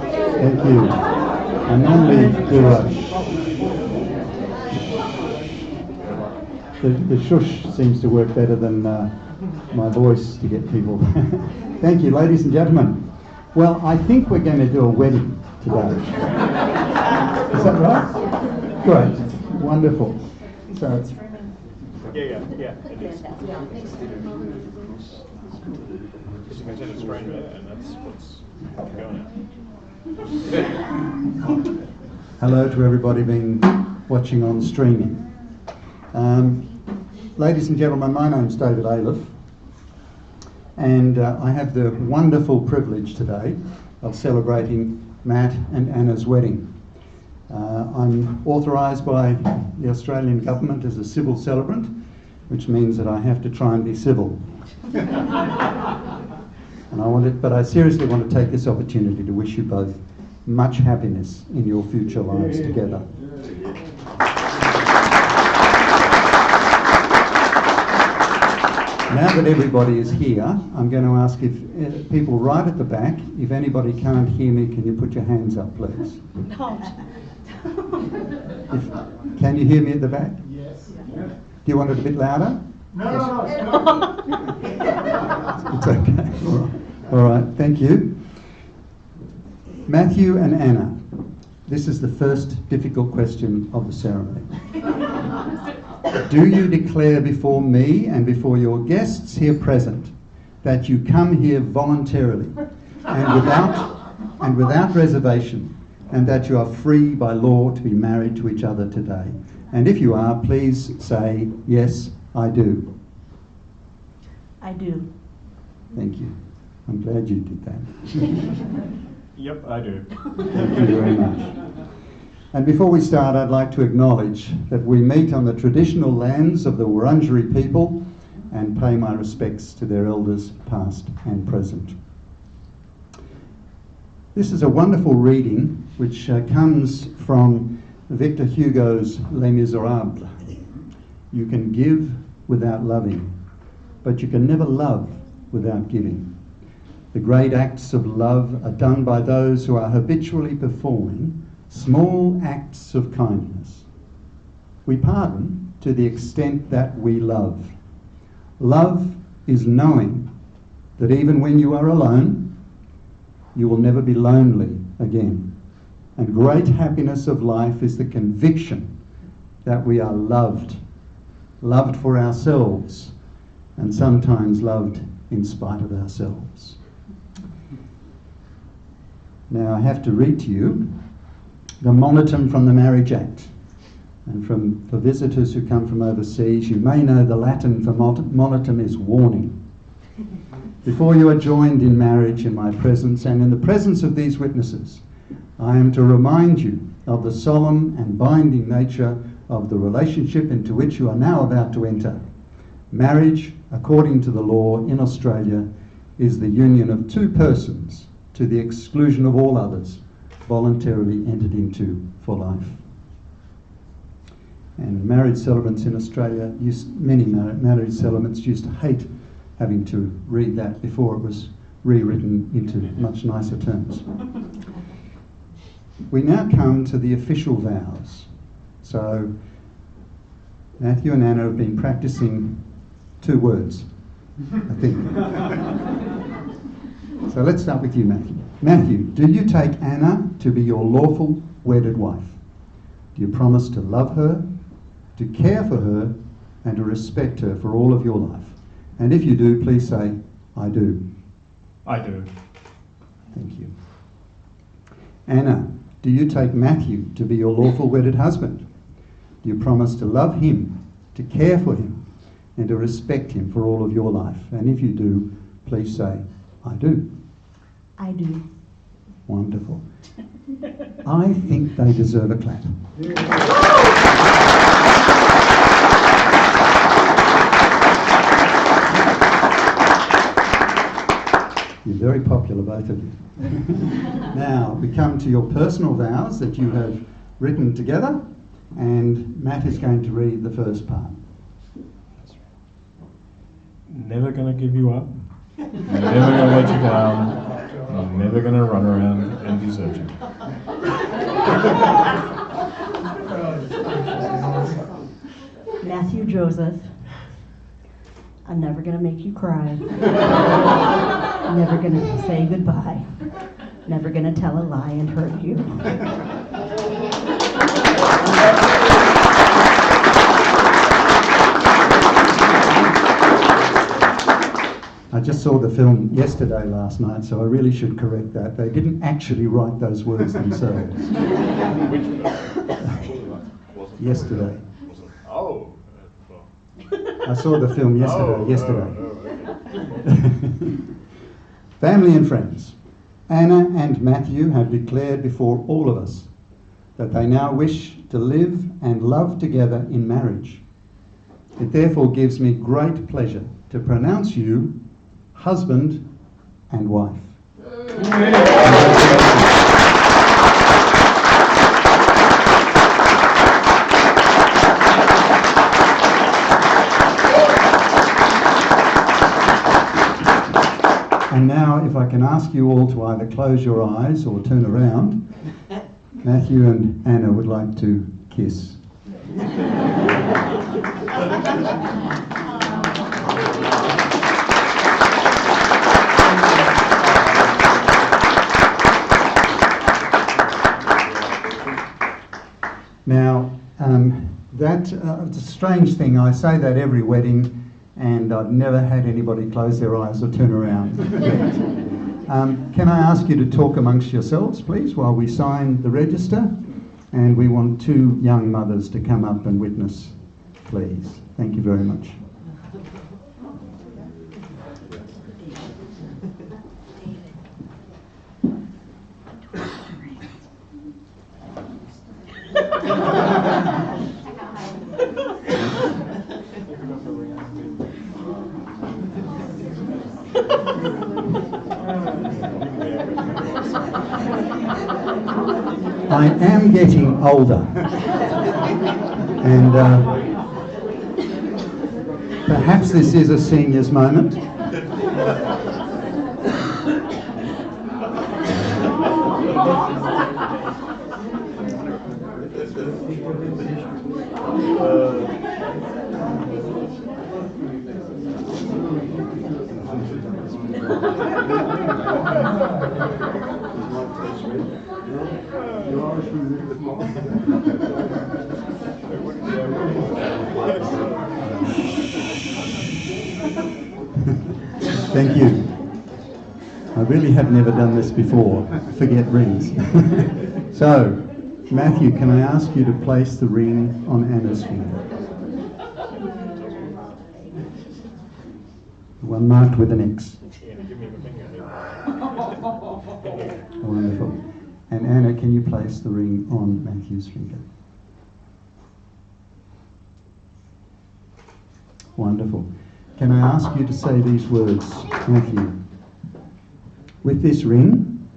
Thank you. I normally do the shush seems to work better than my voice to get people. Thank you, ladies and gentlemen. Well, I think we're going to do a wedding today. Is that right? Great. Wonderful. So, Yeah, it is. Because you can set a screen there, and that's what's going on. hello to everybody being watching on streaming. Ladies and gentlemen, my name's David Aliff, and I have the wonderful privilege today of celebrating Matt and Anna's wedding. I'm authorised by the Australian government as a civil celebrant, which means that I have to try and be civil. But I seriously want to take this opportunity to wish you both much happiness in your future lives together. Now that everybody is here, I'm going to ask if people right at the back, if anybody can't hear me, can you put your hands up, please? Can you hear me at the back? Yes. Do you want it a bit louder? No. It's okay. All right, thank you. Matthew and Anna, this is the first difficult question of the ceremony. Do you declare before me and before your guests here present that you come here voluntarily and without reservation, and that you are free by law to be married to each other today? And if you are, please say, yes, I do. I do. Thank you. I'm glad you did that. Yep, I do. Thank you very much. And before we start, I'd like to acknowledge that we meet on the traditional lands of the Wurundjeri people and pay my respects to their elders, past and present. This is a wonderful reading which comes from Victor Hugo's Les Miserables. You can give without loving, but you can never love without giving. The great acts of love are done by those who are habitually performing small acts of kindness. We pardon to the extent that we love. Love is knowing that even when you are alone, you will never be lonely again. And great happiness of life is the conviction that we are loved for ourselves, and sometimes loved in spite of ourselves. Now I have to read to you the Monitum from the Marriage Act. And for visitors who come from overseas, you may know the Latin for Monitum is warning. Before you are joined in marriage in my presence and in the presence of these witnesses, I am to remind you of the solemn and binding nature of the relationship into which you are now about to enter. Marriage, according to the law in Australia, is the union of two persons to the exclusion of all others, voluntarily entered into for life. And married celebrants in Australia, many married celebrants used to hate having to read that before it was rewritten into much nicer terms. We now come to the official vows. So Matthew and Anna have been practicing 2 words, I think. So let's start with you, Matthew. Matthew, do you take Anna to be your lawful wedded wife? Do you promise to love her, to care for her, and to respect her for all of your life? And if you do, please say, I do. I do. Thank you. Anna, do you take Matthew to be your lawful wedded husband? Do you promise to love him, to care for him, and to respect him for all of your life? And if you do, please say, I do. I do. Wonderful. I think they deserve a clap. You're very popular, both of you. Now, we come to your personal vows that you have written together, and Matt is going to read the first part. Never gonna give you up. Never gonna let you down. I'm never going to run around and desert you. Matthew Joseph, I'm never gonna make you cry. Never gonna say goodbye. Never gonna tell a lie and hurt you. I just saw the film yesterday last night, so I really should correct that. They didn't actually write those words themselves. Yesterday. Oh. I saw the film yesterday. Family and friends, Anna and Matthew have declared before all of us that they now wish to live and love together in marriage. It therefore gives me great pleasure to pronounce you husband and wife. And now, if I can ask you all to either close your eyes or turn around, Matthew and Anna would like to kiss. Now, it's a strange thing. I say that every wedding, and I've never had anybody close their eyes or turn around. Can I ask you to talk amongst yourselves, please, while we sign the register? And we want two young mothers to come up and witness, please. Thank you very much. I am getting older, and perhaps this is a senior's moment. Thank you. I really have never done this before. Forget rings. So, Matthew, can I ask you to place the ring on Anna's finger? The one marked with an X. Wonderful. And Anna, can you place the ring on Matthew's finger? Wonderful. Can I ask you to say these words, Matthew? With this ring,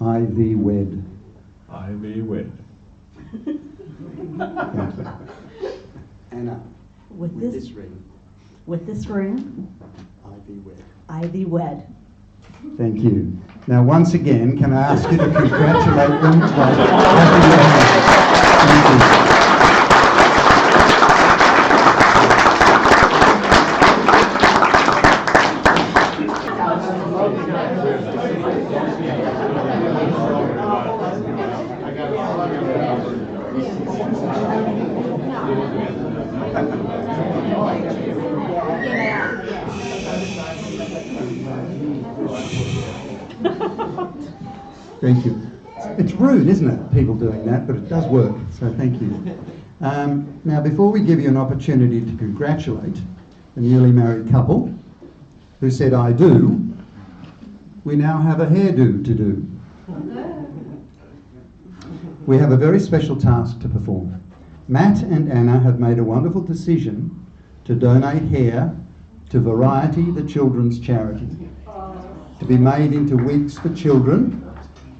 I thee wed. I be wed. Thank you. Anna, With this ring, with this ring, I thee wed. I thee wed. Thank you. Now, once again, can I ask you to congratulate them? Happy wedding. Thank you. Thank you. It's rude, isn't it, people doing that, but it does work, so thank you. Now, before we give you an opportunity to congratulate the newly married couple who said, I do, we now have a hairdo to do. We have a very special task to perform. Matt and Anna have made a wonderful decision to donate hair to Variety, the children's charity, to be made into wigs for children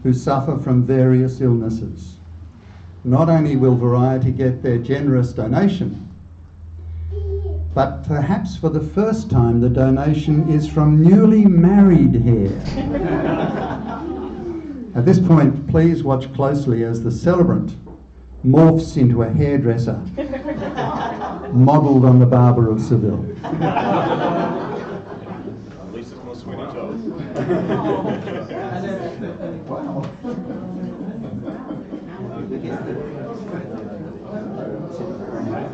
who suffer from various illnesses. Not only will Variety get their generous donation, But perhaps for the first time the donation is from newly married hair. At this point, please watch closely as the celebrant morphs into a hairdresser modelled on the Barber of Seville. At least it's no Sweeney Todd. Wow.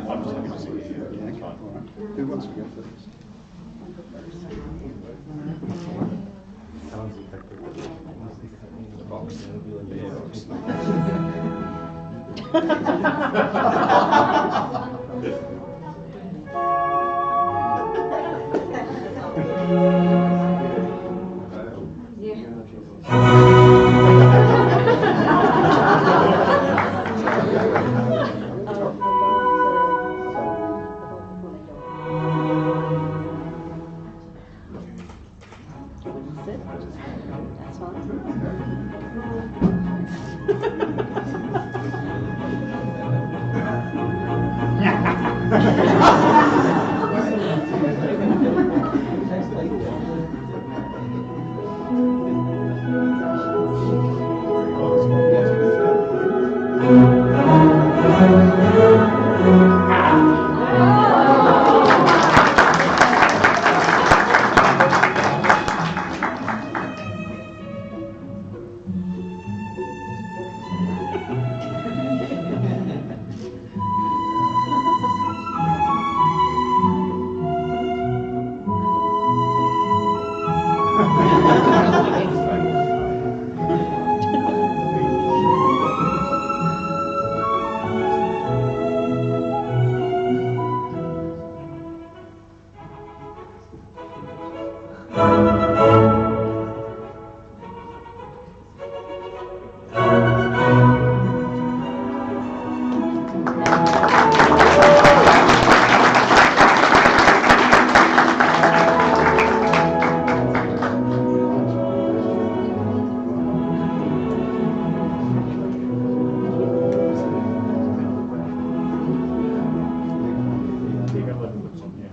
I'm just happy to see you. That's fine. Who wants to go first? The box. Yeah, box. That's fine. You got lip lips on, yeah.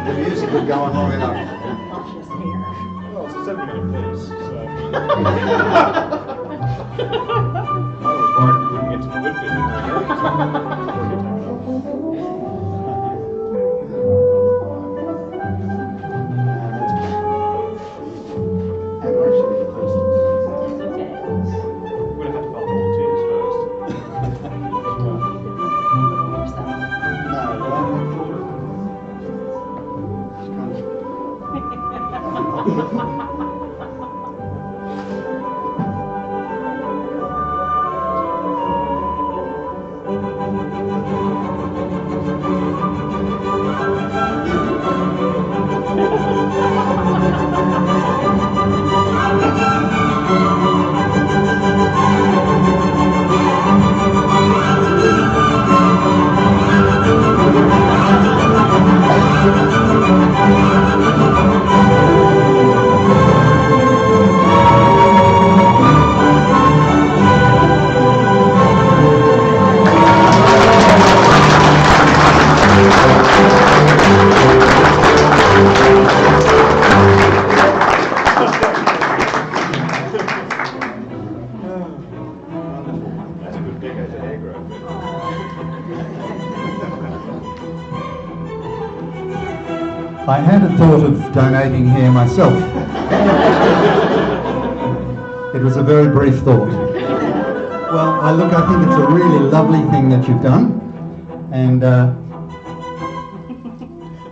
The music would go on long enough. Well, it's a 7-minute piece, so. I was worried we wouldn't get to the good bit. We'd have had to find volunteers first. I had a thought of donating hair myself. It was a very brief thought. Well, I think it's a really lovely thing that you've done, and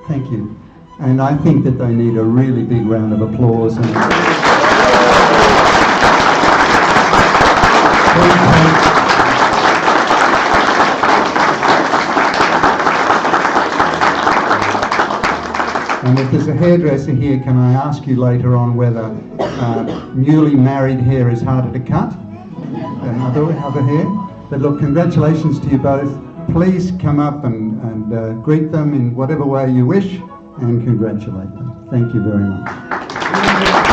thank you. And I think that they need a really big round of applause. And and if there's a hairdresser here, can I ask you later on whether newly married hair is harder to cut than other hair? But look, congratulations to you both. Please come up and greet them in whatever way you wish and congratulate them. Thank you very much.